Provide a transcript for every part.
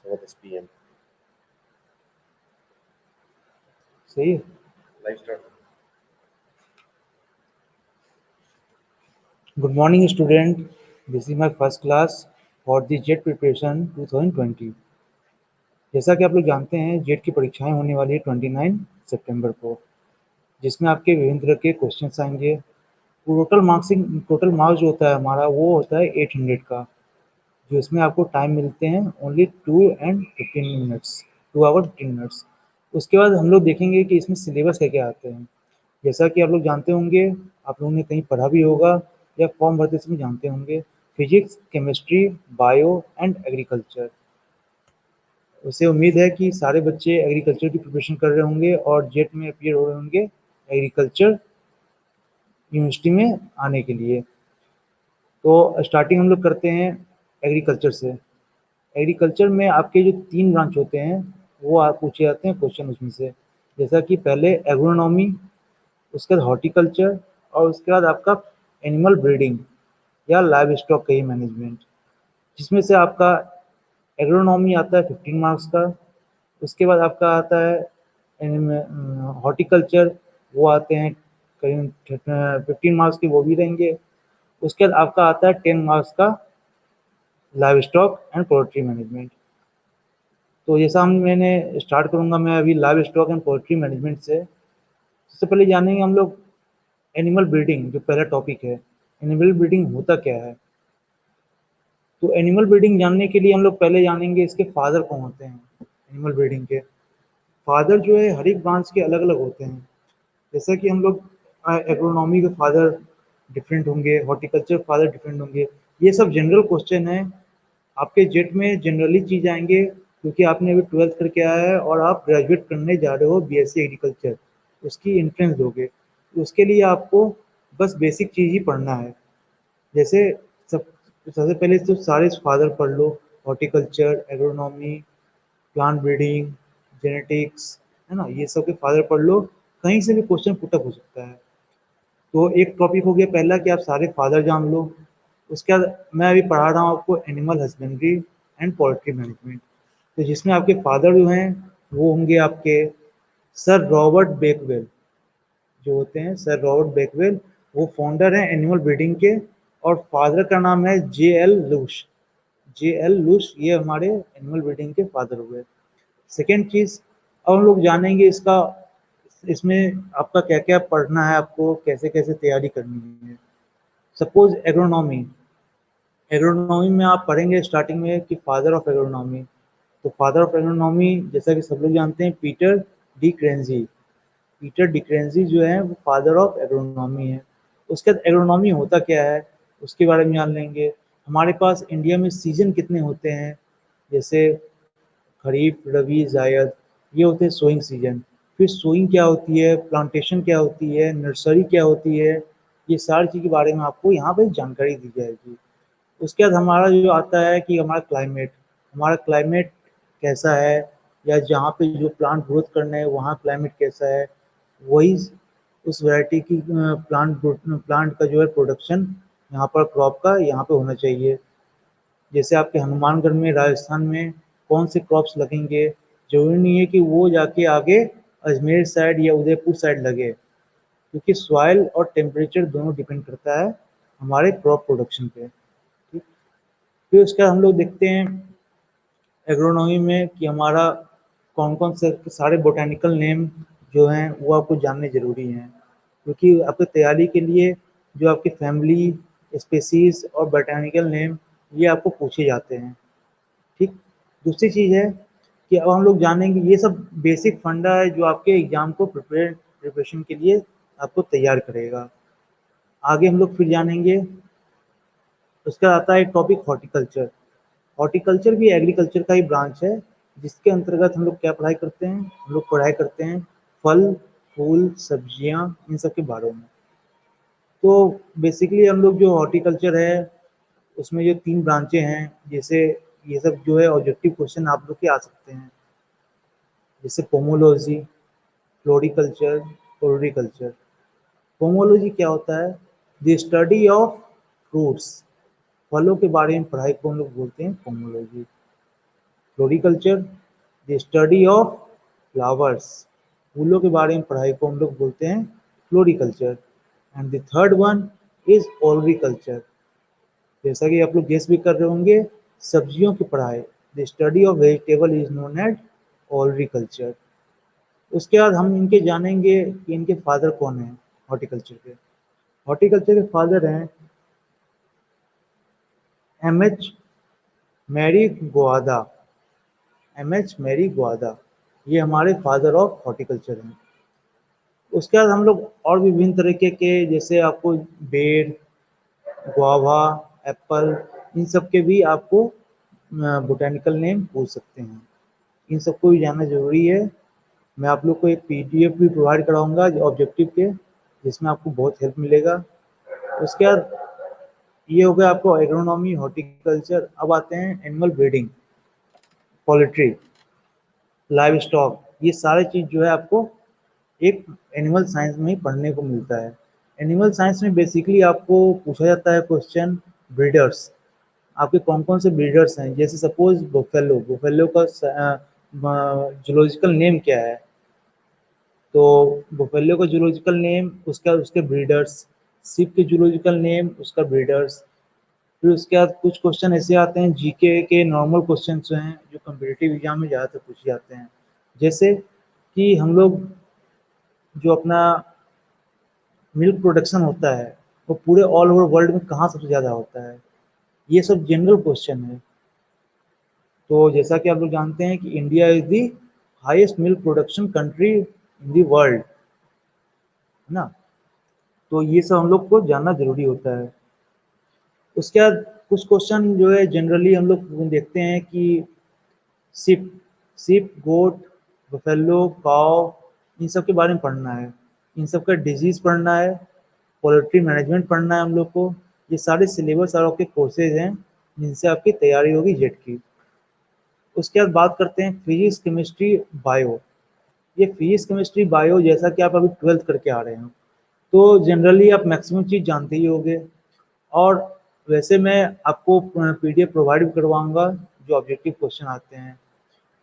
7 PM. सही है। Live start. Good morning student, this is my first class for the jet preparation 2020। जैसा कि आप लोग जानते हैं जेट की परीक्षाएं होने वाली है 29 सितंबर को, जिसमें आपके विभिन्न तरह के क्वेश्चंस आएंगे। टोटल मार्क्स जो होता है हमारा वो होता है 800 का, जो इसमें आपको टाइम मिलते हैं only 2 and 15 minutes, 2 hour 15 minutes. उसके बाद हम लोग देखेंगे कि इसमें सिलेबस क्या क्या आते हैं। जैसा कि आप लोग जानते होंगे, आप लोगों ने कहीं पढ़ा भी होगा या फॉर्म भरते समय जानते होंगे, physics, chemistry, bio and agriculture. उससे उम्मीद है कि सारे बच्चे एग्रीकल्चर की प्रिपरेशन कर रहे होंगे और जेट में अपीयर हो रहे होंगे एग्रीकल्चर यूनिवर्सिटी में आने के लिए। तो स्टार्टिंग हम लोग करते हैं एग्रीकल्चर से। एग्रीकल्चर में आपके जो 3 ब्रांच होते हैं वो आप पूछे जाते हैं क्वेश्चन उसमें से। जैसा कि पहले एग्रोनॉमी, उसके बाद हॉर्टिकल्चर और उसके बाद आपका एनिमल ब्रीडिंग या लाइव स्टॉक का ही मैनेजमेंट, जिसमें से आपका एग्रोनॉमी आता है 15 मार्क्स का। उसके बाद आपका आता है हॉर्टिकल्चर, वो आते हैं करीब 15 मार्क्स के, वो भी रहेंगे। उसके बाद आपका आता है 10 मार्क्स का live stock and poultry management. तो जैसा मैंने स्टार्ट करूंगा मैं अभी live stock and poultry management से। सबसे पहले जानेंगे हम लोग एनिमल ब्रीडिंग, जो पहला टॉपिक है। एनिमल ब्रीडिंग होता क्या है? तो एनिमल ब्रीडिंग जानने के लिए हम लोग पहले जानेंगे इसके फादर कौन होते हैं। एनिमल ब्रीडिंग के फादर जो है हर एक ब्रांच के अलग अलग होते हैं। जैसा कि हम लोग एग्रोनॉमी के फादर डिफरेंट होंगे, हॉर्टिकल्चर फादर डिफरेंट होंगे। ये सब जनरल क्वेश्चन है, आपके जेट में जनरली चीज आएंगे, क्योंकि आपने अभी 12th करके आया है और आप ग्रेजुएट करने जा रहे हो बीएससी एग्रीकल्चर, उसकी एंट्रेंस दोगे। तो उसके लिए आपको बस बेसिक चीज़ ही पढ़ना है। जैसे सब सबसे पहले तो सारे फादर पढ़ लो, horticulture, agronomy, plant breeding, genetics, है ना, ये सब के फादर पढ़ लो। कहीं से भी क्वेश्चन पुटअप हो सकता है। तो एक टॉपिक हो गया पहला कि आप सारे फादर जान लो। उसके बाद मैं अभी पढ़ा रहा हूँ आपको animal husbandry and poultry management. तो जिसमें आपके फादर जो हैं वो होंगे आपके सर रॉबर्ट बेकवेल, जो होते हैं सर रॉबर्ट बेकवेल। वो फाउंडर हैं एनिमल ब्रीडिंग के, और फादर का नाम है जे एल लूश। जे एल लूश ये हमारे एनिमल ब्रीडिंग के फादर हुए। सेकेंड चीज़, अब हम लोग जानेंगे इसका, इसमें आपका क्या क्या पढ़ना है, आपको कैसे कैसे तैयारी करनी है। सपोज एग्रोनॉमी, एग्रोनॉमी में आप पढ़ेंगे स्टार्टिंग में कि फादर ऑफ एग्रोनॉमी। तो फादर ऑफ एग्रोनॉमी जैसा कि सब लोग जानते हैं पीटर डी क्रेंजी। पीटर डी क्रेंजी जो है वो फादर ऑफ एग्रोनॉमी है। उसके बाद एग्रोनॉमी होता क्या है उसके बारे में जान लेंगे। हमारे पास इंडिया में सीजन कितने होते हैं, जैसे खरीफ, रबी, जायद, ये होते हैं सोइंग सीजन। फिर सोइंग क्या होती है, प्लांटेशन क्या होती है, नर्सरी क्या होती है, ये सारी चीज़ के बारे में आपको यहाँ पे जानकारी दी जाएगी। उसके बाद हमारा जो आता है कि हमारा क्लाइमेट कैसा है, या जहाँ पे जो प्लांट ग्रोथ करना है वहाँ क्लाइमेट कैसा है, वही उस वैरायटी की प्लांट का जो है प्रोडक्शन यहाँ पर क्रॉप का यहाँ पे होना चाहिए। जैसे आपके हनुमानगढ़ में, राजस्थान में कौन से क्रॉप्स लगेंगे, जरूरी नहीं है कि वो जाके आगे अजमेर साइड या उदयपुर साइड लगे, क्योंकि सॉइल और टेम्परेचर दोनों डिपेंड करता है हमारे क्रॉप प्रोडक्शन पे। ठीक, फिर उसका हम लोग देखते हैं एग्रोनॉमी में कि हमारा कौन कौन से सारे बोटेनिकल नेम जो हैं वो आपको जानने ज़रूरी हैं, क्योंकि आपकी तैयारी के लिए जो आपकी फैमिली, स्पेसीज और बोटेनिकल नेम ये आपको पूछे जाते हैं। ठीक, दूसरी चीज़ है कि अब हम लोग जानेंगे, ये सब बेसिक फंडा है जो आपके एग्ज़ाम को प्रिपरेशन के लिए आपको तैयार करेगा। आगे हम लोग फिर जानेंगे, उसका आता है टॉपिक हॉर्टिकल्चर। हॉर्टिकल्चर भी एग्रीकल्चर का ही ब्रांच है, जिसके अंतर्गत हम लोग क्या पढ़ाई करते हैं, हम लोग पढ़ाई करते हैं फल, फूल, सब्जियां, इन सब के बारे में। तो बेसिकली हम लोग जो हॉर्टिकल्चर है उसमें जो 3 ब्रांचें हैं, जैसे ये सब जो है ऑब्जेक्टिव क्वेश्चन आप लोग के आ सकते हैं, जैसे पोमोलॉजी, फ्लोरिकल्चर, फ्लोरिकल्चर। पोमोलॉजी क्या होता है, द स्टडी ऑफ फ्रूट्स, फलों के बारे में पढ़ाई को हम लोग बोलते हैं pomology. Floriculture, the study of flowers, फूलों के बारे में पढ़ाई को हम लोग बोलते हैं floriculture. And the third one is olericulture, जैसा कि आप लोग गेस भी कर रहे होंगे, सब्जियों की पढ़ाई, the study of vegetable is known as olericulture. उसके बाद हम इनके जानेंगे कि इनके फादर कौन है हॉर्टिकल्चर के। हॉर्टिकल्चर के फादर हैं M H. Marigowda, M H. Marigowda, ये हमारे फादर ऑफ हॉर्टिकल्चर हैं। उसके बाद हम लोग और भी विभिन्न तरीके के, जैसे आपको बेर, गुआवा, एप्पल, इन सब के भी आपको बोटेनिकल नेम पूछ सकते हैं। इन सबको भी जानना ज़रूरी है। मैं आप लोग को एक पीडीएफ भी प्रोवाइड कराऊंगा ऑब्जेक्टिव के, जिसमें आपको बहुत हेल्प मिलेगा। उसके बाद ये हो गया आपको एग्रोनॉमी, हॉर्टिकल्चर। अब आते हैं animal breeding, poultry, live stock, ये सारे चीज़ जो है आपको एक एनिमल साइंस में ही पढ़ने को मिलता है। एनिमल साइंस में बेसिकली आपको पूछा जाता है क्वेश्चन ब्रीडर्स, आपके कौन कौन से ब्रीडर्स हैं। जैसे सपोज बुफेलो, बुफेलो का जूलॉजिकल नेम क्या है, तो बुफेलो का जूलॉजिकल नेम, उसका उसके ब्रीडर्स, शिप के जूलॉजिकल नेम, उसका ब्रीडर्स। फिर उसके बाद कुछ क्वेश्चन ऐसे आते हैं जीके के नॉर्मल क्वेश्चन जो हैं, जो कम्पिटिटिव एग्जाम में ज़्यादातर पूछे जाते हैं। जैसे कि हम लोग जो अपना मिल्क प्रोडक्शन होता है, वो पूरे ऑल ओवर वर्ल्ड में कहाँ सबसे ज़्यादा होता है, ये सब जनरल क्वेश्चन है। तो जैसा कि आप लोग जानते हैं कि India is the highest milk production country in the world, है ना। तो ये सब हम लोग को जानना जरूरी होता है। उसके बाद कुछ क्वेश्चन जो है जनरली हम लोग देखते हैं कि सिप, गोट, बफेलो, काव, इन सब के बारे में पढ़ना है, इन सब का डिजीज पढ़ना है, पोल्ट्री मैनेजमेंट पढ़ना है हम लोग को। ये सारे सिलेबस और आपके कोर्सेज हैं जिनसे आपकी तैयारी होगी जेट की। उसके बाद बात करते हैं फिजिक्स, केमिस्ट्री, बायो। ये फिजिक्स, केमिस्ट्री, बायो, जैसा कि आप अभी 12th करके आ रहे हैं, तो जनरली आप मैक्सिमम चीज़ जानते ही होंगे। और वैसे मैं आपको पीडीएफ प्रोवाइड भी करवाऊंगा जो ऑब्जेक्टिव क्वेश्चन आते हैं।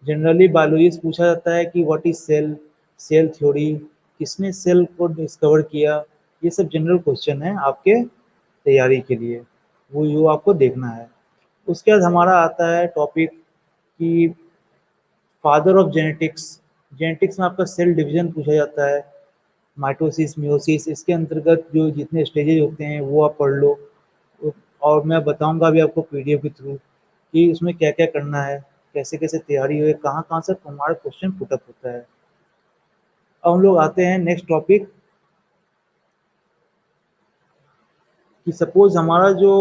जनरली बायोलॉजी से पूछा जाता है कि what is cell, cell theory, किसने सेल को डिस्कवर किया। ये सब जनरल क्वेश्चन है आपके तैयारी के लिए, वो आपको देखना है। उसके बाद हमारा आता है टॉपिक कि फादर ऑफ जेनेटिक्स। जेनेटिक्स में आपका सेल डिवीजन पूछा जाता है, माइटोसिस, मियोसिस, इसके अंतर्गत जो जितने स्टेजेज होते हैं वो आप पढ़ लो। और मैं बताऊंगा भी आपको पीडीएफ के थ्रू कि उसमें क्या क्या करना है, कैसे कैसे तैयारी हो, कहाँ कहाँ से हमारा क्वेश्चन पुटअप होता है। अब हम लोग आते हैं नेक्स्ट टॉपिक कि सपोज हमारा जो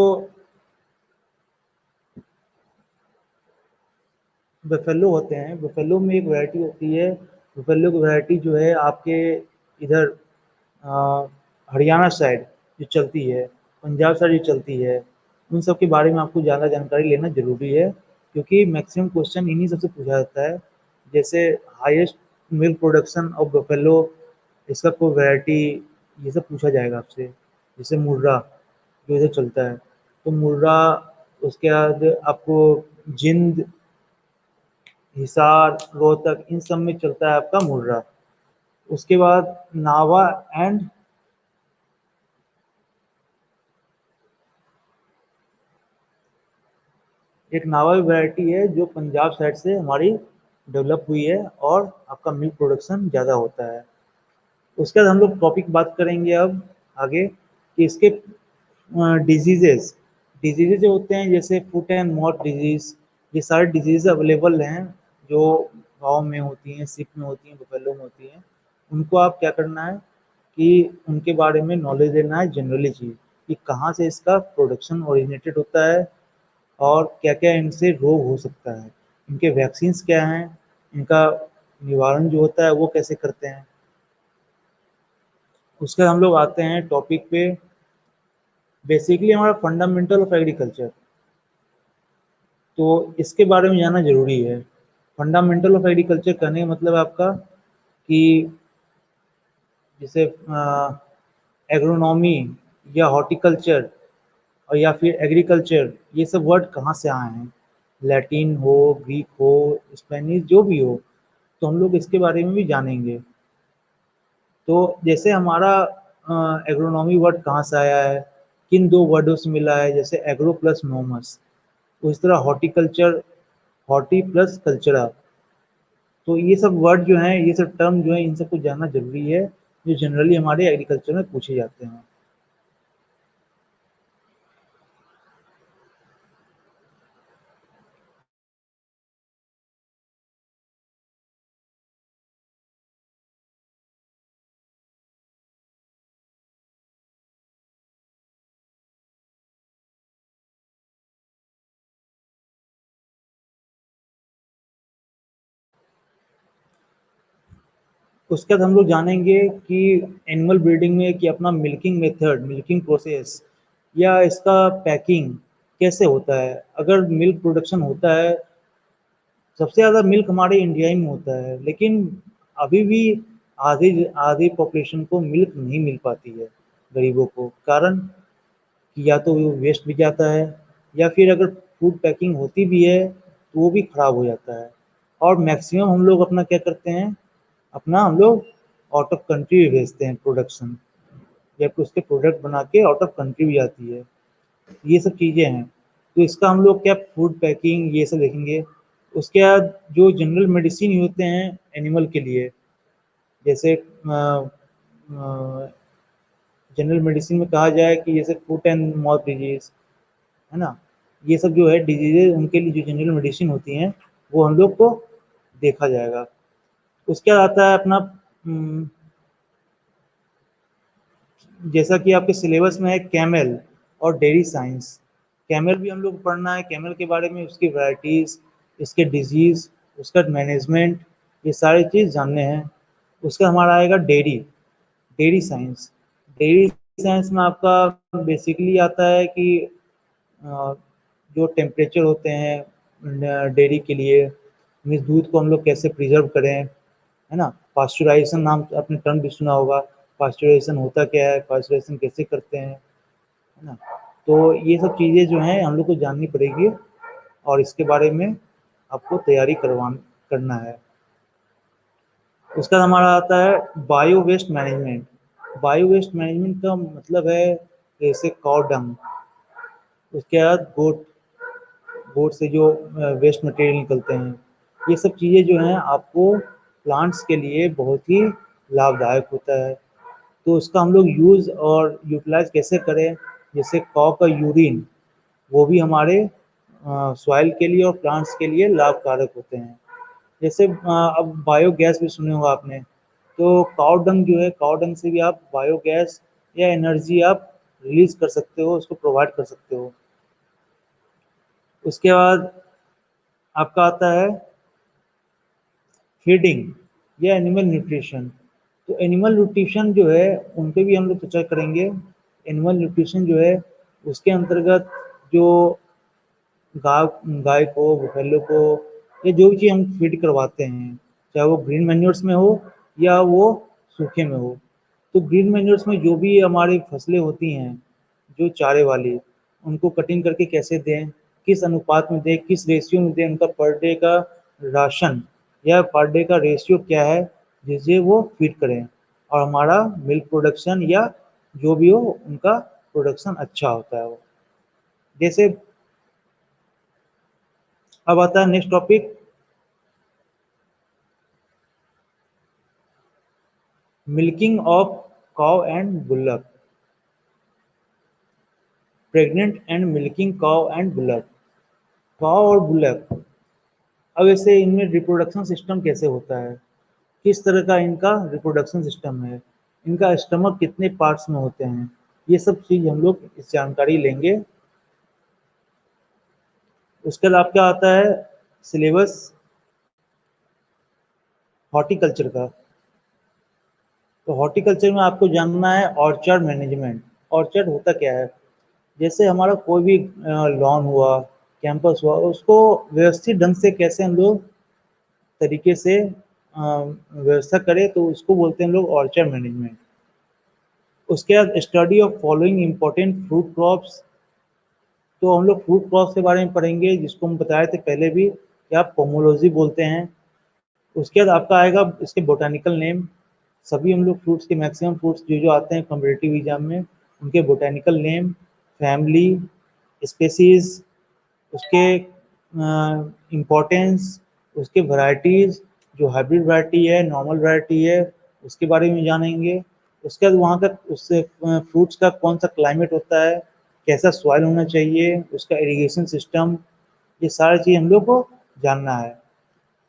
बफेलो होते हैं, बफेलो में एक वैरायटी होती है, बफेलो की वैरायटी जो है आपके इधर अ, हरियाणा साइड जो चलती है, पंजाब साइड जो चलती है, उन सब के बारे में आपको ज़्यादा जानकारी लेना ज़रूरी है, क्योंकि मैक्सिमम क्वेश्चन इन्हीं सबसे पूछा जाता है। जैसे highest milk production of buffalo, इसका कोई वैरायटी, ये सब पूछा जाएगा आपसे। जैसे मुर्रा जो इधर चलता है, तो मुर्रा, उसके बाद आपको जिंद, हिसार, रोहतक, इन सब में चलता है आपका मुर्रा। उसके बाद नावा एंड एक नावा वैरायटी है जो पंजाब साइड से हमारी डेवलप हुई है और आपका मिल्क प्रोडक्शन ज़्यादा होता है। उसके बाद हम लोग टॉपिक बात करेंगे अब आगे कि इसके डिजीजेस, डिजीजेज जो होते हैं जैसे फुट एंड माउथ डिजीज, ये सारे डिजीज अवेलेबल हैं जो गाँव में होती हैं, सिप में होती हैं, बफेलो में होती हैं। उनको आप क्या करना है कि उनके बारे में नॉलेज लेना है जनरली चीज़, कि कहाँ से इसका प्रोडक्शन ओरिजिनेटेड होता है और क्या-क्या इनसे रोग हो सकता है, इनके वैक्सीन्स क्या हैं, इनका निवारण जो होता है वो कैसे करते हैं। उसके बाद हम लोग आते हैं टॉपिक पे, बेसिकली हमारा फंडामेंटल ऑफ एग्रीकल्चर, तो इसके बारे में जानना ज़रूरी है। फंडामेंटल ऑफ एग्रीकल्चर कहने का मतलब आपका कि जैसे एग्रोनॉमी या हॉर्टिकल्चर और या फिर एग्रीकल्चर, ये सब वर्ड कहाँ से आए हैं, लैटिन हो, ग्रीक हो, स्पेनिश जो भी हो, तो हम लोग इसके बारे में भी जानेंगे। तो जैसे हमारा एग्रोनॉमी वर्ड कहाँ से आया है, किन दो वर्डों से मिला है, जैसे एग्रो प्लस नोमस, उस तरह हॉर्टिकल्चर, हॉर्टी प्लस कल्चरा। तो ये सब वर्ड जो हैं, ये सब टर्म जो है, इन सबको जानना जरूरी है, जो जनरली हमारे एग्रीकल्चर में पूछे जाते हैं। उसके बाद हम लोग जानेंगे कि एनिमल ब्रीडिंग में कि अपना मिल्किंग मेथड, मिल्किंग प्रोसेस या इसका पैकिंग कैसे होता है। अगर मिल्क प्रोडक्शन होता है, सबसे ज़्यादा मिल्क हमारे इंडिया ही में होता है, लेकिन अभी भी आधी आधी पॉपुलेशन को मिल्क नहीं मिल पाती है, गरीबों को। कारण कि या तो वो वेस्ट भी जाता है, या फिर अगर फूड पैकिंग होती भी है तो वो भी खराब हो जाता है। और मैक्सिमम हम लोग अपना क्या करते हैं, अपना हम लोग आउट ऑफ कंट्री भेजते हैं प्रोडक्शन, या फिर उसके प्रोडक्ट बना के आउट ऑफ कंट्री भी जाती है। ये सब चीज़ें हैं। तो इसका हम लोग क्या फूड पैकिंग ये सब देखेंगे। उसके बाद जो जनरल मेडिसिन होते हैं एनिमल के लिए, जैसे जनरल मेडिसिन में कहा जाए कि जैसे फुट एंड माउथ डिजीज, है ना, ये सब जो है डिजीजेज, उनके लिए जो जनरल मेडिसिन होती हैं वो हम लोग को देखा जाएगा। उसके बाद आता है अपना जैसा कि आपके सिलेबस में है कैमल और डेयरी साइंस। कैमल भी हम लोग पढ़ना है, कैमल के बारे में, उसकी वैरायटीज, इसके डिजीज, उसका मैनेजमेंट, ये सारी चीज़ जानने हैं। उसका हमारा आएगा dairy, dairy science. Dairy science में आपका बेसिकली आता है कि अ, जो टेम्परेचर होते हैं डेयरी के लिए, मीन्स दूध को हम लोग कैसे प्रिजर्व करें, है ना। पास्चुराइजेशन नाम आपने टर्म भी सुना होगा, पास्चुराइजेशन होता क्या है, पास्चुराइजेशन कैसे करते हैं, है ना। तो ये सब चीज़ें जो हैं हम लोग को जाननी पड़ेगी, और इसके बारे में आपको तैयारी करना है। उसका हमारा आता है bio waste management. Bio waste management का मतलब है जैसे काउ डंग, उसके बाद गोट, गोट से जो वेस्ट मटेरियल निकलते हैं, ये सब चीज़ें जो हैं आपको प्लांट्स के लिए बहुत ही लाभदायक होता है। तो उसका हम लोग यूज़ और यूटिलाइज कैसे करें, जैसे काऊ का यूरिन, वो भी हमारे सॉइल के लिए और प्लांट्स के लिए लाभकारक होते हैं। जैसे अब बायोगैस भी सुने होगा आपने, तो काऊ डंग जो है, काऊ डंग से भी आप बायोगैस या एनर्जी आप रिलीज कर सकते हो, उसको प्रोवाइड कर सकते हो। उसके बाद आपका आता है फीडिंग या एनिमल न्यूट्रिशन। तो एनिमल न्यूट्रिशन जो है उन पे भी हम लोग चर्चा करेंगे। एनिमल न्यूट्रिशन जो है उसके अंतर्गत जो गाय गाय को, बफेलो को, या जो भी चीज़ हम फीड करवाते हैं, चाहे वो ग्रीन मैन्योर्स में हो या वो सूखे में हो। तो ग्रीन मैन्योर्स में जो भी हमारी फसलें होती हैं, जो चारे वाली, उनको कटिंग करके कैसे दें, किस अनुपात में दें, किस रेशियो में दें, उनका पर डे का राशन या पर डे का रेशियो क्या है जिससे वो फीड करें, और हमारा मिल्क प्रोडक्शन या जो भी हो उनका प्रोडक्शन अच्छा होता है वो। जैसे अब आता है next topic, milking of cow and bullock, pregnant and milking cow and bullock. Cow और बुलक, अब ऐसे इनमें रिप्रोडक्शन सिस्टम कैसे होता है, किस तरह का इनका रिप्रोडक्शन सिस्टम है, इनका स्टमक कितने पार्ट्स में होते हैं, ये सब चीज़ हम लोग इस जानकारी लेंगे। उसके बाद आपका आता है सिलेबस हॉर्टिकल्चर का। तो हॉर्टिकल्चर में आपको जानना है ऑर्चर्ड मैनेजमेंट। ऑर्चर्ड होता क्या है, जैसे हमारा कोई भी लॉन हुआ, कैंपस हुआ, उसको व्यवस्थित ढंग से कैसे हम लोग तरीके से व्यवस्था करें, तो उसको बोलते हैं लोग ऑर्चर्ड मैनेजमेंट। उसके बाद study of following important fruit crops तो हम लोग फ्रूट क्रॉप्स के बारे में पढ़ेंगे, जिसको हम बताए थे पहले भी कि आप पोमोलॉजी बोलते हैं। उसके बाद आपका आएगा इसके बोटानिकल नेम। सभी हम लोग फ्रूट्स के मैक्सिमम फ्रूट्स जो आते हैं कॉम्पिटिटिव एग्जाम में, उनके बोटानिकल नेम, फैमिली, स्पेसीज, उसके इम्पोर्टेंस, उसके वैरायटीज़, जो हाइब्रिड वैरायटी है, नॉर्मल वैरायटी है, उसके बारे में जानेंगे। उसके बाद वहाँ का उससे फ्रूट्स का कौन सा क्लाइमेट होता है, कैसा सॉइल होना चाहिए, उसका इरिगेशन सिस्टम, ये सारी चीज़ हम लोग को जानना है।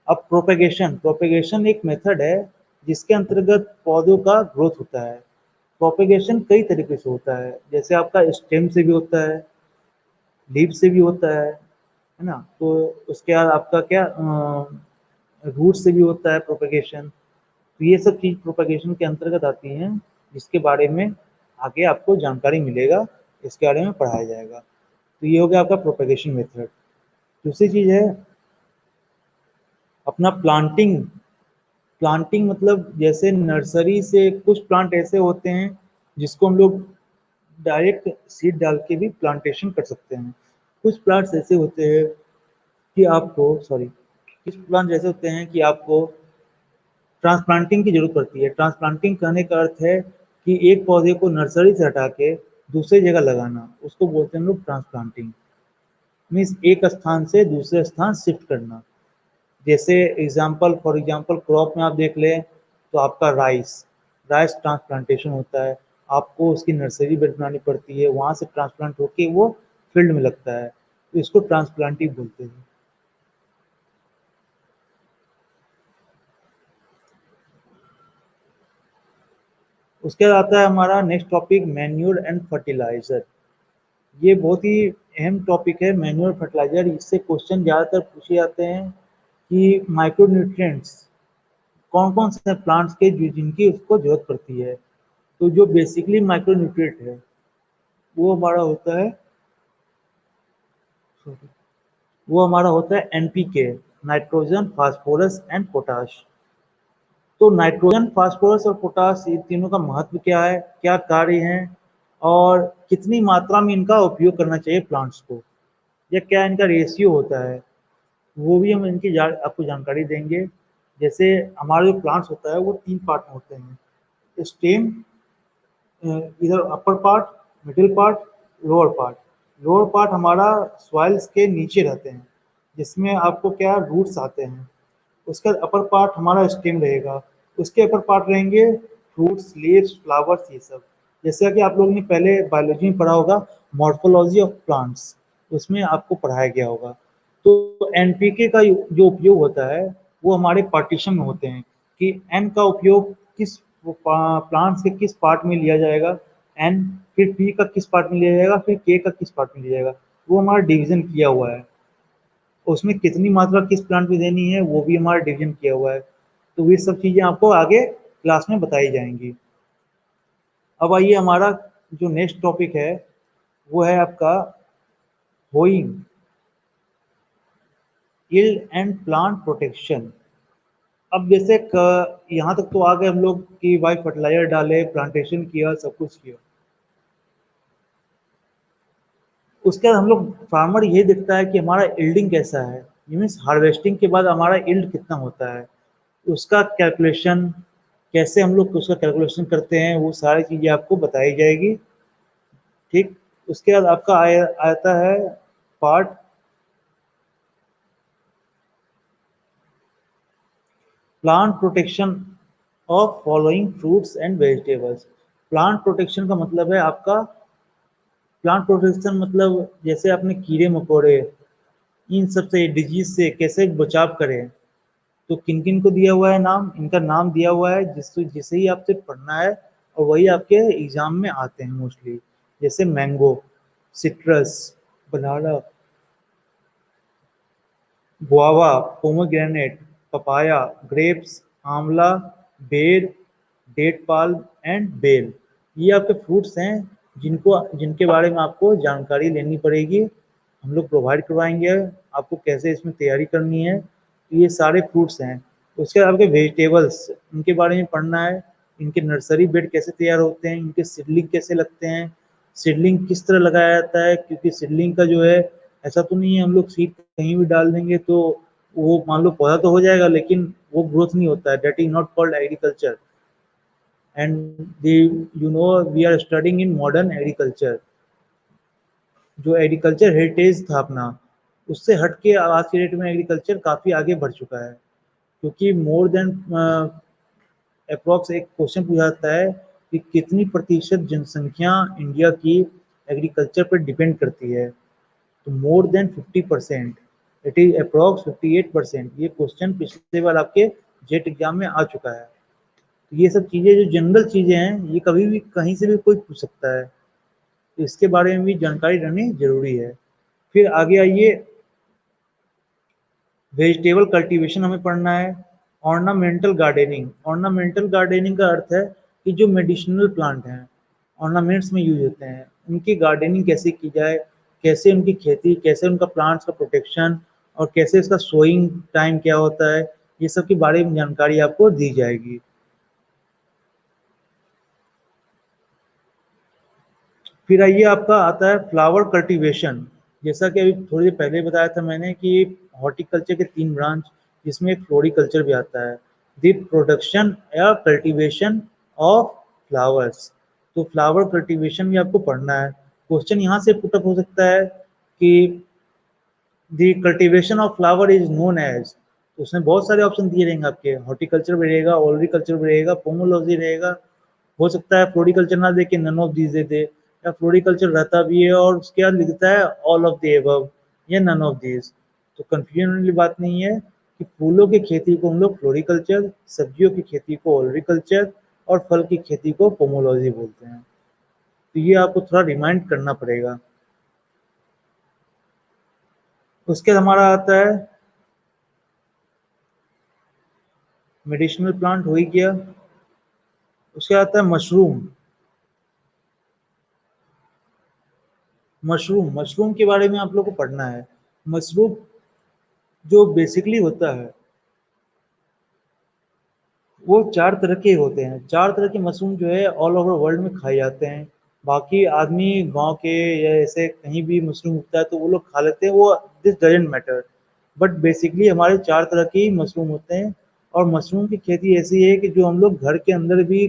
अब प्रोपेगेशन, प्रोपेगेशन एक मेथड है जिसके अंतर्गत पौधों का ग्रोथ होता है। प्रोपेगेशन कई तरीके से होता है, जैसे आपका स्टेम से भी होता है, लीफ से भी होता है ना। तो उसके बाद आपका क्या रूट से भी होता है प्रोपेगेशन। तो ये सब चीज़ प्रोपेगेशन के अंतर्गत आती हैं, जिसके बारे में आगे आपको जानकारी मिलेगा, इसके बारे में पढ़ाया जाएगा। तो ये हो गया आपका प्रोपेगेशन मेथड। दूसरी चीज़ है अपना प्लांटिंग। प्लांटिंग मतलब जैसे नर्सरी से कुछ प्लांट ऐसे होते हैं जिसको हम लोग डायरेक्ट सीड डाल के भी प्लांटेशन कर सकते हैं। कुछ प्लांट्स ऐसे होते हैं कि आपको कुछ प्लांट ऐसे होते हैं कि आपको ट्रांसप्लांटिंग की जरूरत पड़ती है। ट्रांसप्लांटिंग करने का अर्थ है कि एक पौधे को नर्सरी से हटा के दूसरी जगह लगाना, उसको बोलते हैं हम लोग ट्रांसप्लांटिंग। मीन्स एक स्थान से दूसरे स्थान शिफ्ट करना। जैसे फॉर एग्जांपल क्रॉप में आप देख लें तो आपका राइस, राइस ट्रांसप्लांटेशन होता है। आपको उसकी नर्सरी बेड बनानी पड़ती है, वहाँ से ट्रांसप्लांट होके वो फील्ड में लगता है, तो इसको ट्रांसप्लांटिंग बोलते हैं। उसके बाद आता है हमारा next topic manure and fertilizer. ये बहुत ही अहम टॉपिक है मैन्योर फर्टिलाइजर। इससे क्वेश्चन ज़्यादातर पूछे जाते हैं कि माइक्रो न्यूट्रिएंट्स कौन कौन से प्लांट्स के जिनकी उसको जरूरत पड़ती है। तो जो बेसिकली माइक्रो न्यूट्रिएंट है वो हमारा होता है NPK, nitrogen, phosphorus and potash. तो नाइट्रोजन, फास्फोरस और पोटाश, ये तीनों का महत्व क्या है, क्या कार्य हैं, और कितनी मात्रा में इनका उपयोग करना चाहिए प्लांट्स को, या क्या इनका रेशियो होता है, वो भी हम इनकी आपको जानकारी देंगे। जैसे हमारा जो प्लांट्स होता है वो 3 पार्ट में होते हैं। स्टेम, इधर upper part, middle part, lower part. Lower part हमारा सॉइल्स के नीचे रहते हैं, जिसमें आपको क्या रूट्स आते हैं। उसका अपर पार्ट हमारा स्टेम रहेगा। उसके अपर पार्ट रहेंगे फ्रूट्स, लीव्स, फ्लावर्स, ये सब। जैसा कि आप लोगों ने पहले बायोलॉजी में पढ़ा होगा, मॉर्फोलॉजी ऑफ प्लांट्स, उसमें आपको पढ़ाया गया होगा। तो एनपीके का जो उपयोग होता है वो हमारे पार्टीशन में होते हैं कि एन का उपयोग किस प्लांट्स के किस पार्ट में लिया जाएगा, एन, फिर पी का किस पार्ट में लिया जाएगा, फिर के का किस पार्ट में लिया जाएगा, वो हमारा डिवीजन किया हुआ है। उसमें कितनी मात्रा किस प्लांट में देनी है वो भी हमारा डिवीजन किया हुआ है। तो ये सब चीज़ें आपको आगे क्लास में बताई जाएंगी। अब आइए हमारा जो नेक्स्ट टॉपिक है वो है आपका hoeing, yield and plant protection. अब जैसे यहाँ तक तो आ गए हम लोग कि भाई फर्टिलाइजर डाले, प्लांटेशन किया, सब कुछ किया। उसके बाद हम लोग फार्मर ये देखता है कि हमारा यील्डिंग कैसा है, मीन्स हार्वेस्टिंग के बाद हमारा यील्ड कितना होता है, उसका कैलकुलेशन कैसे हम लोग उसका कैलकुलेशन करते हैं, वो सारी चीज़ें आपको बताई जाएगी। ठीक। उसके बाद आपका आता है part plant protection of following fruits and vegetables. Plant protection का मतलब है आपका, प्लांट प्रोटेक्शन मतलब जैसे आपने कीड़े मकोड़े इन सब से, डिजीज से कैसे बचाव करें। तो किन किन को दिया हुआ है नाम, इनका नाम दिया हुआ है जिसे ही आपसे पढ़ना है, और वही आपके एग्जाम में आते हैं मोस्टली। जैसे मैंगो, सिट्रस, बनाना, गुआवा, पोमोग्रेनेट, पपाया, ग्रेप्स, आंवला, बेर, डेट पाल्म एंड बेल। ये आपके फ्रूट्स हैं जिनके बारे में आपको जानकारी लेनी पड़ेगी। हम लोग प्रोवाइड करवाएंगे आपको कैसे इसमें तैयारी करनी है। ये सारे फ्रूट्स हैं। उसके बाद आपके वेजिटेबल्स, इनके बारे में पढ़ना है। इनके नर्सरी बेड कैसे तैयार होते हैं, इनके सीडलिंग कैसे लगते हैं, सीडलिंग किस तरह लगाया जाता है, क्योंकि सीडलिंग का जो है ऐसा तो नहीं है हम लोग सीड कहीं भी डाल देंगे तो वो मान लो पौधा तो हो जाएगा लेकिन वो ग्रोथ नहीं होता है, that is not called agriculture. And the you know we are studying in modern agriculture. जो एग्रीकल्चर हेरिटेज था अपना, उससे हट के आज के डेट में एग्रीकल्चर काफ़ी आगे बढ़ चुका है, क्योंकि मोर देन अप्रॉक्स एक क्वेश्चन पूछा जाता है कि कितनी प्रतिशत जनसंख्या इंडिया की एग्रीकल्चर पर डिपेंड करती है, तो more than 50%, it is approx 58%। ये क्वेश्चन पिछले बार आपके जेट एग्जाम में आ चुका है। तो ये सब चीज़ें जो जनरल चीज़ें हैं ये कभी भी कहीं से भी कोई पूछ सकता है, तो इसके बारे में भी जानकारी रहनी जरूरी है। फिर आगे आइए, वेजिटेबल कल्टीवेशन हमें पढ़ना है। ऑर्नामेंटल गार्डनिंग, ऑर्नामेंटल गार्डनिंग का अर्थ है कि जो मेडिसिनल प्लांट हैं, ऑर्नामेंट्स में यूज होते हैं, उनकी गार्डनिंग कैसे की जाए, कैसे उनकी खेती, कैसे उनका प्लांट्स का प्रोटेक्शन और कैसे इसका सोइंग टाइम क्या होता है, ये सब के बारे में जानकारी आपको दी जाएगी। फिर आइए आपका आता है फ्लावर कल्टीवेशन। जैसा कि अभी थोड़ी देर पहले बताया था मैंने कि हॉर्टिकल्चर के 3 ब्रांच, जिसमें एक फ्लोरिकल्चर भी आता है, द प्रोडक्शन या कल्टीवेशन ऑफ फ्लावर्स। तो फ्लावर कल्टीवेशन भी आपको पढ़ना है। क्वेश्चन यहाँ से पुटअप हो सकता है कि the cultivation of flower is known as, तो उसमें बहुत सारे ऑप्शन दिए रहेंगे आपके, हॉर्टिकल्चर भी रहेगा, ओलरिकल्चर भी रहेगा, पोमोलॉजी रहेगा। हो सकता है फ्लोरिकल्चर ना देके नन ऑफ दीज दे दे, या फ्लोरिकल्चर रहता भी है और उसके बाद लिखता है ऑल ऑफ द एबव या नन ऑफ दीज। तो कंफ्यूजन वाली बात नहीं है कि फूलों की खेती को हम लोग फ्लोरिकल्चर, सब्जियों की खेती को ओलरिकल्चर और फल की खेती को पोमोलॉजी बोलते हैं। तो ये आपको थोड़ा रिमाइंड करना पड़ेगा। उसके बाद हमारा आता है मेडिसिनल प्लांट, हो ही गया। उसके आता है मशरूम। मशरूम, मशरूम के बारे में आप लोग को पढ़ना है। मशरूम जो बेसिकली होता है वो 4 तरह के होते हैं। 4 तरह के मशरूम जो है ऑल ओवर वर्ल्ड में खाए जाते हैं। बाकी आदमी गांव के या ऐसे कहीं भी मशरूम उगता है तो वो लोग खा लेते हैं, वो this doesn't matter. But basically हमारे 4 तरह के ही मशरूम होते हैं। और मशरूम की खेती ऐसी है कि जो हम लोग घर के अंदर भी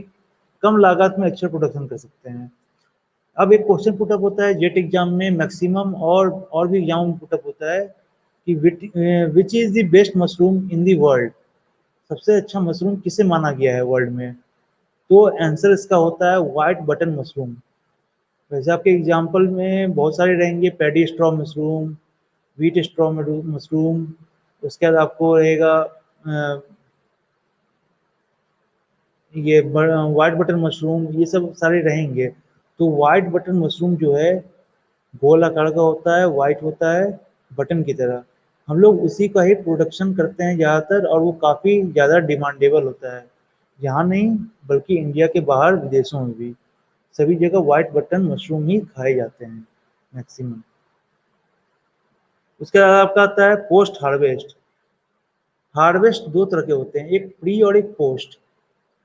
कम लागत में अच्छा प्रोडक्शन कर सकते हैं। अब एक क्वेश्चन पुटअप होता है जेट एग्जाम में मैक्सिमम, और भी एग्जाम में पुटअप होता है कि which is the best mushroom in the world, सबसे अच्छा मशरूम किसे माना गया है वर्ल्ड में। तो आंसर इसका होता है व्हाइट बटन मशरूम। वैसे आपके एग्जाम्पल में बहुत सारे रहेंगे, paddy straw mushroom, wheat straw mushroom, उसके बाद आपको रहेगा ये व्हाइट बटन मशरूम, ये सब सारे रहेंगे। तो व्हाइट बटन मशरूम जो है गोल आकार का होता है, व्हाइट होता है, बटन की तरह। हम लोग उसी का ही प्रोडक्शन करते हैं ज़्यादातर, और वो काफ़ी ज़्यादा डिमांडेबल होता है, यहाँ नहीं बल्कि इंडिया के बाहर विदेशों में भी सभी जगह व्हाइट बटन मशरूम ही खाए जाते हैं मैक्सिमम। उसके बाद आपका आता है पोस्ट हार्वेस्ट। हार्वेस्ट 2 तरह के होते हैं, एक प्री और एक पोस्ट।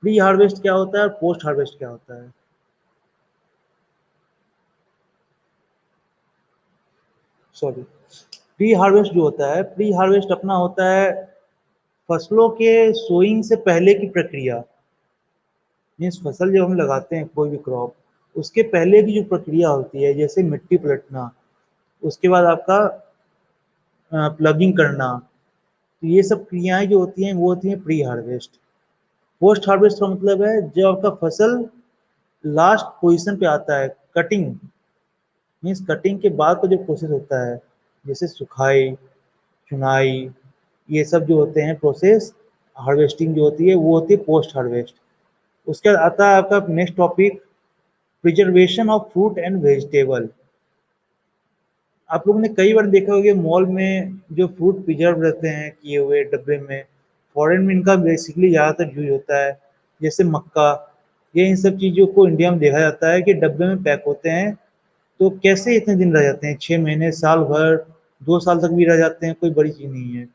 प्री हार्वेस्ट क्या होता है और पोस्ट हार्वेस्ट क्या होता है? सॉरी, प्री हार्वेस्ट जो होता है, प्री हार्वेस्ट अपना होता है फसलों के सोइंग से पहले की प्रक्रिया। मीन्स फसल जब हम लगाते हैं कोई भी क्रॉप, उसके पहले की जो प्रक्रिया होती है, जैसे मिट्टी पलटना, उसके बाद आपका प्लगिंग करना, तो ये सब क्रियाएं जो होती हैं वो होती हैं प्री हार्वेस्ट। पोस्ट हार्वेस्ट का मतलब है जब आपका फसल लास्ट पोजीशन पे आता है, कटिंग, मीन्स कटिंग के बाद का जो प्रोसेस होता है, जैसे सुखाई, चुनाई, ये सब जो होते हैं प्रोसेस, हार्वेस्टिंग जो होती है वो होती है पोस्ट हार्वेस्ट। उसके बाद आता है आपका next topic, preservation of fruit and vegetable. आप लोगों ने कई बार देखा होगा मॉल में जो फ्रूट प्रिजर्व रहते हैं किए हुए डब्बे में, फॉरेन में इनका बेसिकली ज़्यादातर यूज होता है। जैसे मक्का, ये इन सब चीज़ों को इंडिया में देखा जाता है कि डब्बे में पैक होते हैं, तो कैसे इतने दिन रह जाते हैं, 6 महीने, साल भर, 2 साल तक भी रह जाते हैं, कोई बड़ी चीज़ नहीं है।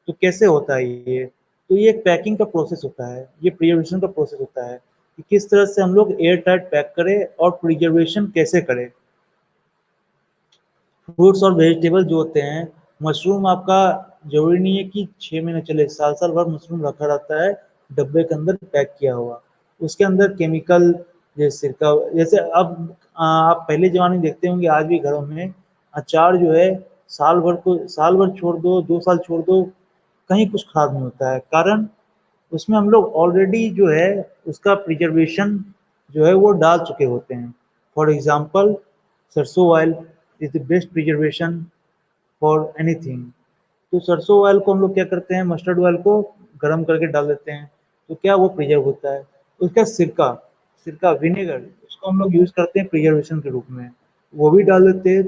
तो कैसे होता है ये? तो ये एक पैकिंग का प्रोसेस होता है, ये प्रिजर्वेशन का प्रोसेस होता है। कि किस तरह से हम लोग एयर टाइट पैक करें और प्रिजर्वेशन कैसे करें। फ्रूट्स और वेजिटेबल जो होते हैं, मशरूम आपका ज़रूरी नहीं है कि 6 महीने चले, साल-साल भर मशरूम रखा रहता है डब्बे के अंदर पैक किया हुआ। उसके अंदर केमिकल जैसे अब आप पहले ज़माने में देखते होंगे, आज भी घरों में अचार जो है साल भर छोड़ दो, 2 साल छोड़ दो, कहीं कुछ खराब नहीं होता है। कारण उसमें हम लोग ऑलरेडी जो है उसका प्रिजर्वेशन जो है वो डाल चुके होते हैं। फॉर एग्ज़ाम्पल सरसों oil is the best preservation for anything. तो सरसों ऑयल को हम लोग क्या करते हैं, मस्टर्ड ऑयल को गरम करके डाल देते हैं, तो क्या वो प्रिजर्व होता है। उसका सिरका सिरका विनेगर, उसको हम लोग यूज़ करते हैं प्रिजर्वेशन के रूप में, वो भी डाल देते हैं,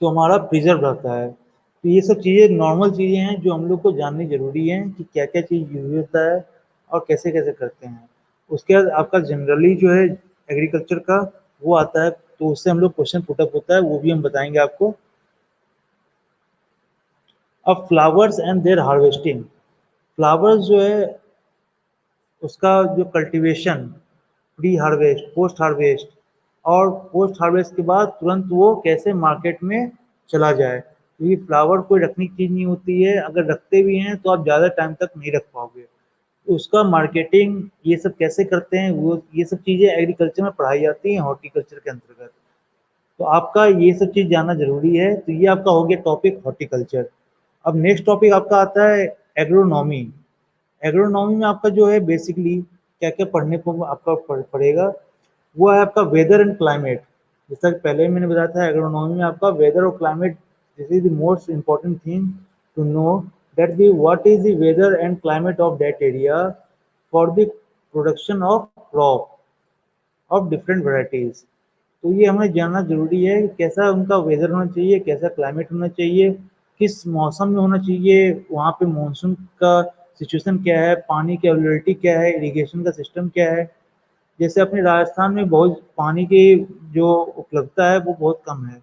तो हमारा प्रिजर्व रहता है। तो ये सब चीज़ें नॉर्मल चीज़ें हैं जो हम लोग को जाननी ज़रूरी है कि क्या-क्या चीज़ यूज़ होता है और कैसे-कैसे करते हैं। उसके बाद आपका जनरली जो है एग्रीकल्चर का वो आता है, तो उससे हम लोग क्वेश्चन पुट अप होता है, वो भी हम बताएँगे आपको। अब flowers and their harvesting, flowers जो है उसका जो cultivation, pre harvest, post harvest और पोस्ट हार्वेस्ट के बाद तुरंत वो कैसे मार्केट में चला जाए। क्योंकि फ्लावर कोई रखने की चीज़ नहीं होती है, अगर रखते भी हैं तो आप ज़्यादा टाइम तक नहीं रख पाओगे। तो उसका मार्केटिंग ये सब कैसे करते हैं, वो ये सब चीज़ें एग्रीकल्चर में पढ़ाई जाती हैं हॉर्टिकल्चर के अंतर्गत। तो आपका ये सब चीज़ जानना ज़रूरी है। तो ये आपका हो गया टॉपिक हॉर्टिकल्चर। अब नेक्स्ट टॉपिक आपका आता है एग्रोनॉमी। एग्रोनॉमी में आपका जो है बेसिकली क्या-क्या पढ़ने को आपका पड़ेगा, वो है आपका वेदर एंड क्लाइमेट। जैसा कि पहले ही मैंने बताया था, एग्रोनॉमी में आपका वेदर और climate, this is the most important thing to know that the what is the weather and climate of that area for the production of crop of different varieties. तो ये हमें जानना ज़रूरी है कि कैसा उनका वेदर होना चाहिए, कैसा क्लाइमेट होना चाहिए, किस मौसम में होना चाहिए, वहाँ पे मानसून का सिचुएशन क्या है, पानी की अवेलेबिलिटी क्या है, इरिगेशन का सिस्टम क्या है। जैसे अपने राजस्थान में बहुत पानी की जो उपलब्धता है वो बहुत कम है।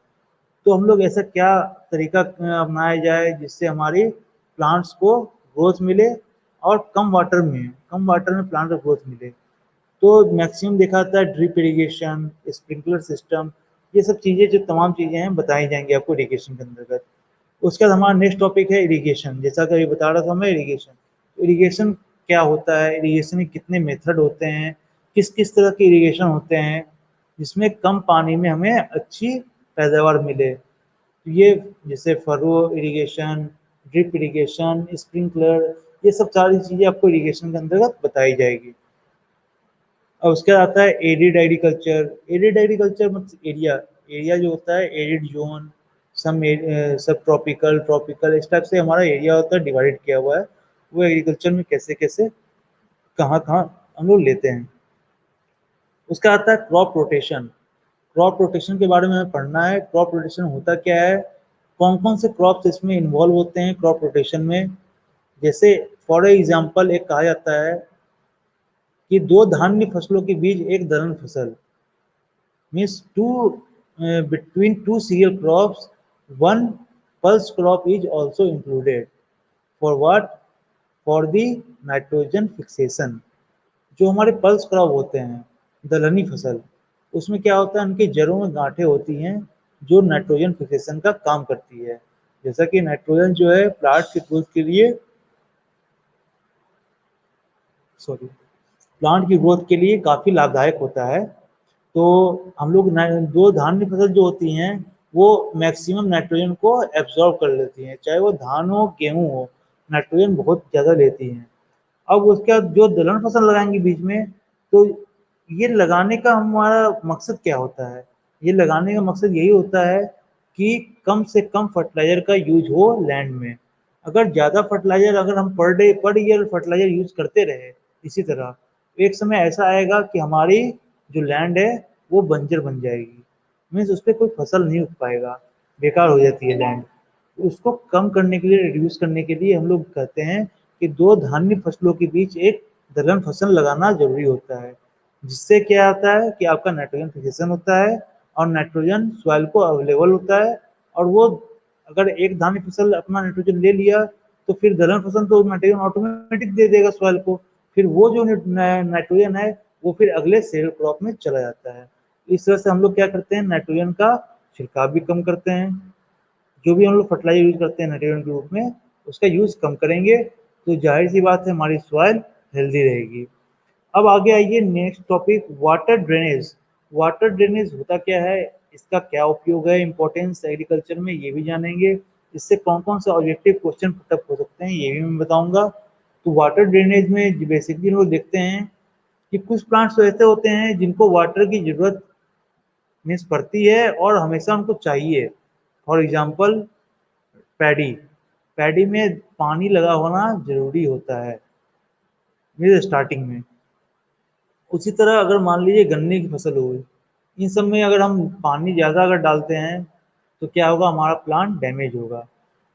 तो हम लोग ऐसा क्या तरीका अपनाया जाए जिससे हमारी प्लांट्स को ग्रोथ मिले और कम वाटर में प्लांट को ग्रोथ मिले। तो मैक्सिमम देखा जाता है ड्रिप इरिगेशन, स्प्रिंकलर सिस्टम, ये सब चीज़ें जो तमाम चीज़ें हैं बताई जाएँगी आपको इरिगेशन के अंतर्गत। उसके बाद हमारा नेक्स्ट टॉपिक है इरिगेशन, जैसा कि अभी बता रहा था मैं इरिगेशन। इरिगेशन क्या होता है, इरिगेशन के कितने मेथड होते हैं, किस-किस तरह के इरिगेशन होते हैं, जिसमें कम पानी में हमें अच्छी पैदावार मिले। तो ये जैसे furrow irrigation, drip irrigation, sprinkler, ये सब सारी चीज़ें आपको इरिगेशन के अंतर्गत बताई जाएगी। और उसके बाद आता है एरिड एग्रीकल्चर। एरिड एग्रीकल्चर मतलब एरिया, एरिया जो होता है एरिड ज़ोन, सब ट्रॉपिकल, ट्रॉपिकल इस टाइप से हमारा एरिया होता है, डिवाइड किया हुआ है। वो एग्रीकल्चर में कैसे-कैसे, कहाँ-कहाँ हम लोग लेते हैं। उसका आता है क्रॉप रोटेशन। क्रॉप रोटेशन के बारे में हमें पढ़ना है, क्रॉप रोटेशन होता क्या है, कौन-कौन से क्रॉप्स इसमें इन्वॉल्व होते हैं क्रॉप रोटेशन में। जैसे फॉर एग्ज़ाम्पल एक कहा जाता है कि 2 धान्य फसलों के बीच एक दलहन फसल, means between two cereal crops, one pulse crop is also included. For what? For the nitrogen fixation. जो हमारे पल्स क्रॉप होते हैं, दलहनी फसल, उसमें क्या होता है, उनकी जड़ों में गांठें होती हैं जो नाइट्रोजन फिक्सेशन का काम करती है। जैसा कि नाइट्रोजन जो है प्लांट की ग्रोथ के लिए, सॉरी, प्लांट की ग्रोथ के लिए काफ़ी लाभदायक होता है। तो हम लोग 2 धान्य फसल जो होती हैं, वो मैक्सिमम नाइट्रोजन को एब्ज़ॉर्ब कर लेती हैं, चाहे वो धान हो, गेहूँ हो, नाइट्रोजन बहुत ज़्यादा लेती हैं। अब उसके बाद जो दलहन फसल लगाएँगे बीच में, तो ये लगाने का हमारा मकसद क्या होता है? ये लगाने का मकसद यही होता है कि कम से कम फर्टिलाइज़र का यूज़ हो लैंड में। अगर ज़्यादा फर्टिलाइज़र, अगर हम पर ईयर फर्टिलाइज़र यूज़ करते रहे इसी तरह, तो एक समय ऐसा आएगा कि हमारी जो लैंड है, वो बंजर बन जाएगी। मीन्स उसपे कोई फसल नहीं उग पाएगा, बेकार हो जाती है लैंड। उसको कम करने के लिए, रिड्यूस करने के लिए हम लोग कहते हैं कि 2 धान्य फसलों के बीच एक दलहन फसल लगाना ज़रूरी होता है। जिससे क्या होता है कि आपका नाइट्रोजन फिक्सेशन होता है और नाइट्रोजन सॉइल को अवेलेबल होता है, और वो अगर एक धान्य फसल अपना नाइट्रोजन ले लिया तो फिर दलहन फसल तो नाइट्रोजन ऑटोमेटिक दे देगा सॉइल को, फिर वो जो नाइट्रोजन है वो फिर अगले सीरियल क्रॉप में चला जाता है। इस तरह से हम लोग क्या करते हैं, नाइट्रोजन का छिड़काव भी कम करते हैं। जो भी हम लोग फर्टिलाइजर यूज करते हैं नाइट्रोजन के रूप में, उसका यूज कम करेंगे तो जाहिर सी बात है हमारी सॉइल हेल्दी रहेगी। अब आगे आइए next topic, water drainage. Water drainage होता क्या है, इसका क्या उपयोग है, इंपॉर्टेंस एग्रीकल्चर में, ये भी जानेंगे। इससे कौन कौन से ऑब्जेक्टिव क्वेश्चन पुटअप हो सकते हैं ये भी मैं बताऊंगा। तो वाटर ड्रेनेज में बेसिकली हम लोग देखते हैं कि कुछ प्लांट्स तो ऐसे होते हैं जिनको वाटर की जरूरत मीन्स पड़ती है और हमेशा उनको चाहिए। फॉर एग्जाम्पल पैडी, पैडी में पानी लगा होना जरूरी होता है मीन्स स्टार्टिंग में। उसी तरह अगर मान लीजिए गन्ने की फसल हो गई, इन सब में अगर हम पानी ज़्यादा अगर डालते हैं तो क्या होगा, हमारा प्लांट डैमेज होगा।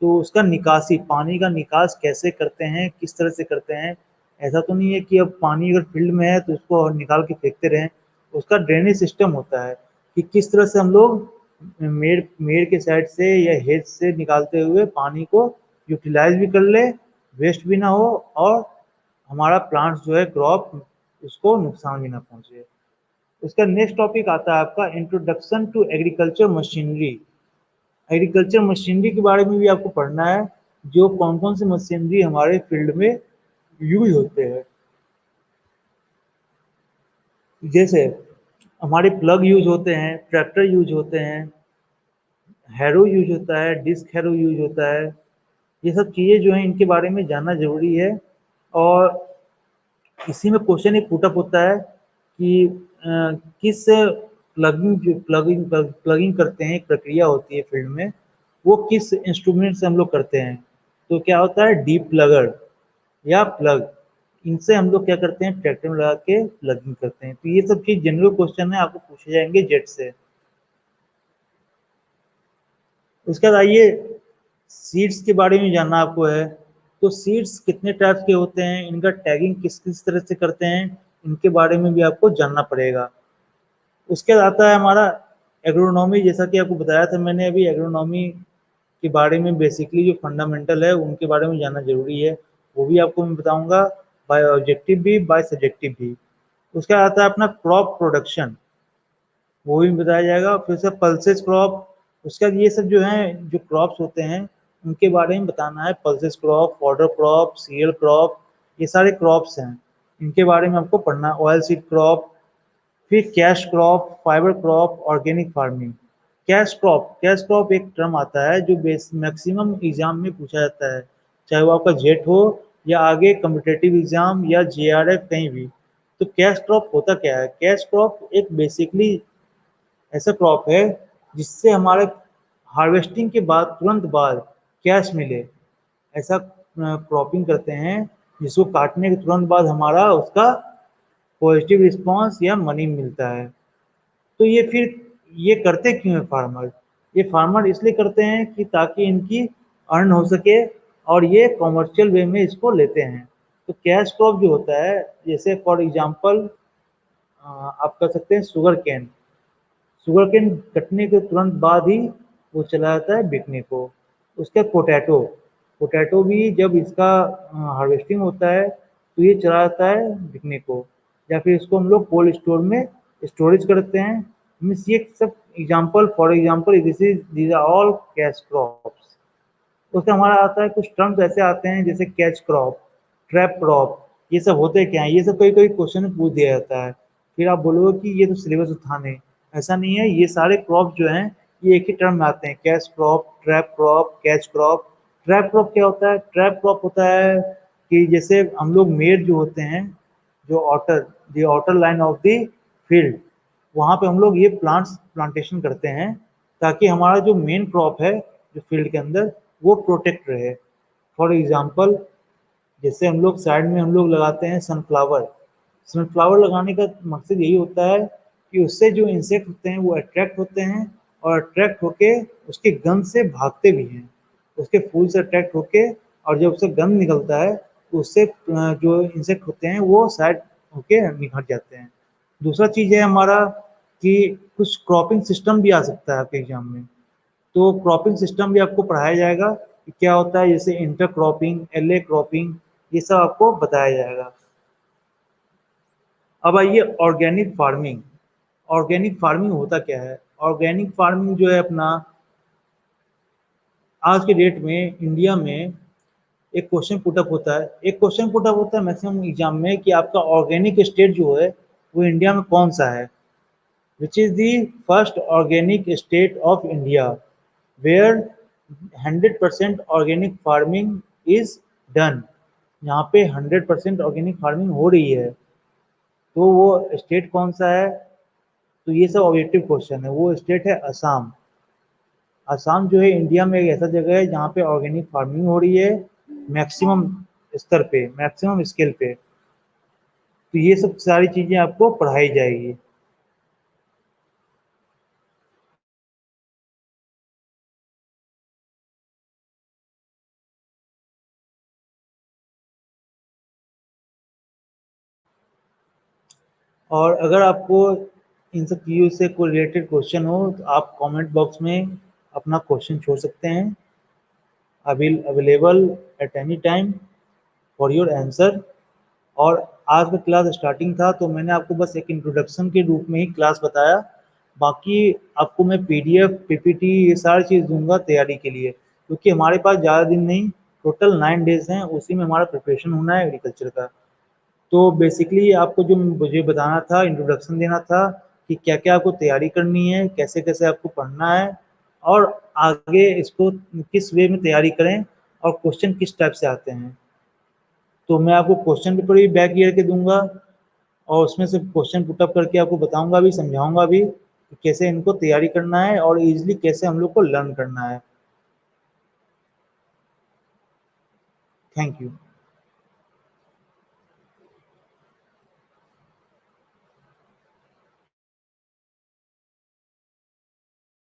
तो उसका निकासी, पानी का निकास कैसे करते हैं, किस तरह से करते हैं, ऐसा तो नहीं है कि अब पानी अगर फील्ड में है तो उसको निकाल के फेंकते रहें। उसका ड्रेनेज सिस्टम होता है कि किस तरह से हम लोग मेड़ मेड़ के साइड से या हेड से निकालते हुए पानी को यूटिलाइज भी कर ले, वेस्ट भी ना हो, और हमारा प्लांट्स जो है क्रॉप उसको नुकसान भी ना पहुंचे। उसका नेक्स्ट टॉपिक आता है आपका introduction to agriculture machinery. Agriculture machinery के बारे में भी आपको पढ़ना है, जो कौन कौन सी मशीनरी हमारे फील्ड में यूज होते हैं। जैसे हमारे प्लग यूज होते हैं, ट्रैक्टर यूज होते हैं, हैरो यूज होता है, डिस्क हैरो यूज होता है। ये सब चीज़ें जो हैं इनके बारे में जानना जरूरी है। और इसी में क्वेश्चन एक पुटअप होता है कि किस प्लगिंग करते हैं, एक प्रक्रिया होती है फील्ड में, वो किस इंस्ट्रूमेंट से हम लोग करते हैं। तो क्या होता है, डीप प्लगर या प्लग, इनसे हम लोग क्या करते हैं, ट्रैक्टर में लगा के प्लगिंग करते हैं। तो ये सब चीज जनरल क्वेश्चन है, आपको पूछे जाएंगे जेट से। उसके बाद आइए सीड्स के बारे में जानना आपको है। तो सीड्स कितने टाइप्स के होते हैं, इनका टैगिंग किस किस तरह से करते हैं, इनके बारे में भी आपको जानना पड़ेगा। उसके बाद आता है हमारा एग्रोनॉमी। जैसा कि आपको बताया था मैंने अभी, एग्रोनॉमी के बारे में बेसिकली जो फंडामेंटल है उनके बारे में जानना जरूरी है, वो भी आपको मैं बताऊंगा, बाय ऑब्जेक्टिव भी बाय सब्जेक्टिव भी। उसका आता है अपना क्रॉप प्रोडक्शन, वो भी बताया जाएगा। फिर से पल्सेस क्रॉप, उसका ये सब जो है जो क्रॉप्स होते हैं उनके बारे में बताना है। Pulses crop, fodder crop, cereal crop, ये सारे क्रॉप्स हैं, इनके बारे में आपको पढ़ना है। ऑयल सीड क्रॉप, फिर cash crop, fibre crop, organic farming. Cash crop एक टर्म आता है जो मैक्सिमम एग्जाम में पूछा जाता है, चाहे वो आपका जेट हो या आगे कम्पिटेटिव एग्जाम या जेआरएफ कहीं भी। तो कैश क्रॉप होता क्या है, कैश क्रॉप एक बेसिकली ऐसा क्रॉप है जिससे हमारे हार्वेस्टिंग के बाद तुरंत बाद कैश मिले, ऐसा क्रॉपिंग करते हैं जिसको काटने के तुरंत बाद हमारा उसका पॉजिटिव रिस्पॉन्स या मनी मिलता है। तो ये फिर ये करते क्यों है फार्मर, ये फार्मर इसलिए करते हैं कि ताकि इनकी अर्न हो सके और ये कॉमर्शियल वे में इसको लेते हैं। तो कैश क्रॉप जो होता है, जैसे फॉर एग्जांपल आप कर सकते हैं शुगर केन कटने के तुरंत बाद ही वो चला जाता है बिकने को। उसके बाद पोटैटो, पोटैटो भी जब इसका हार्वेस्टिंग होता है तो ये चला जाता है बिकने को, या फिर इसको हम लोग कोल्ड स्टोर में स्टोरेज करते हैं। मीन्स ये सब example, for example these are all cash crops. उससे हमारा आता है कुछ टर्म्स ऐसे आते हैं जैसे कैच क्रॉप, ट्रैप क्रॉप, ये सब होते क्या हैं, ये सब कई कई क्वेश्चन में पूछ दिया जाता है। फिर आप बोलोगे कि ये तो सिलेबस था नहीं, ऐसा नहीं है। ये सारे क्रॉप जो हैं ये एक ही टर्म में आते हैं, catch crop, trap crop, catch crop. Trap crop क्या होता है, ट्रैप क्रॉप होता है कि जैसे हम लोग मेड़ जो होते हैं, जो outer line of the field, वहाँ पे हम लोग ये प्लांटेशन करते हैं ताकि हमारा जो मेन क्रॉप है जो फील्ड के अंदर वो प्रोटेक्ट रहे। फॉर एग्जांपल जैसे हम लोग साइड में हम लोग लगाते हैं सनफ्लावर। सनफ्लावर लगाने का मकसद यही होता है कि उससे जो इंसेक्ट होते हैं वो अट्रैक्ट होते हैं, और अट्रैक्ट होके उसके गंध से भागते भी हैं, उसके फूल से अट्रैक्ट होके। और जब उससे गंध निकलता है तो उससे जो इंसेक्ट होते हैं वो साइड होके निकट जाते हैं। दूसरा चीज़ है हमारा कि कुछ क्रॉपिंग सिस्टम भी आ सकता है आपके एग्जाम में। तो क्रॉपिंग सिस्टम भी आपको पढ़ाया जाएगा कि क्या होता है, जैसे इंटर क्रॉपिंग, एलए क्रॉपिंग, ये सब आपको बताया जाएगा। अब आइए ऑर्गेनिक फार्मिंग। ऑर्गेनिक फार्मिंग होता क्या है? ऑर्गेनिक फार्मिंग जो है अपना, आज के डेट में इंडिया में एक क्वेश्चन पुटअप होता है, मैक्सिमम एग्जाम में कि आपका ऑर्गेनिक स्टेट जो है वो इंडिया में कौन सा है, which is the first organic state of India where 100% organic farming is done. यहाँ पे 100% ऑर्गेनिक फार्मिंग हो रही है, तो वो स्टेट कौन सा है? तो ये सब ऑब्जेक्टिव क्वेश्चन है। वो स्टेट है असम। असम जो है इंडिया में एक ऐसा जगह है जहाँ पे ऑर्गेनिक फार्मिंग हो रही है मैक्सिमम स्तर पे, मैक्सिमम स्केल पे। तो ये सब सारी चीजें आपको पढ़ाई जाएगी। और अगर आपको इन सब चीज़ों से कोई रिलेटेड क्वेश्चन हो तो आप कमेंट बॉक्स में अपना क्वेश्चन छोड़ सकते हैं। Available at any time for your answer. और आज का क्लास स्टार्टिंग था तो मैंने आपको बस एक इंट्रोडक्शन के रूप में ही क्लास बताया। बाकी आपको मैं पीडीएफ, पीपीटी ये सारी चीज़ दूंगा तैयारी के लिए, क्योंकि हमारे पास ज़्यादा दिन नहीं, टोटल 9 डेज हैं, उसी में हमारा प्रिपरेशन होना है एग्रीकल्चर का। तो बेसिकली आपको जो मुझे बताना था, इंट्रोडक्शन देना था कि क्या-क्या आपको तैयारी करनी है, कैसे-कैसे आपको पढ़ना है और आगे इसको किस वे में तैयारी करें और क्वेश्चन किस टाइप से आते हैं। तो मैं आपको क्वेश्चन पेपर भी बैक ईयर के दूँगा और उसमें से क्वेश्चन पुट अप करके आपको बताऊँगा भी, समझाऊँगा भी कि कैसे इनको तैयारी करना है और ईज़िली कैसे हम लोग को लर्न करना है। Thank you.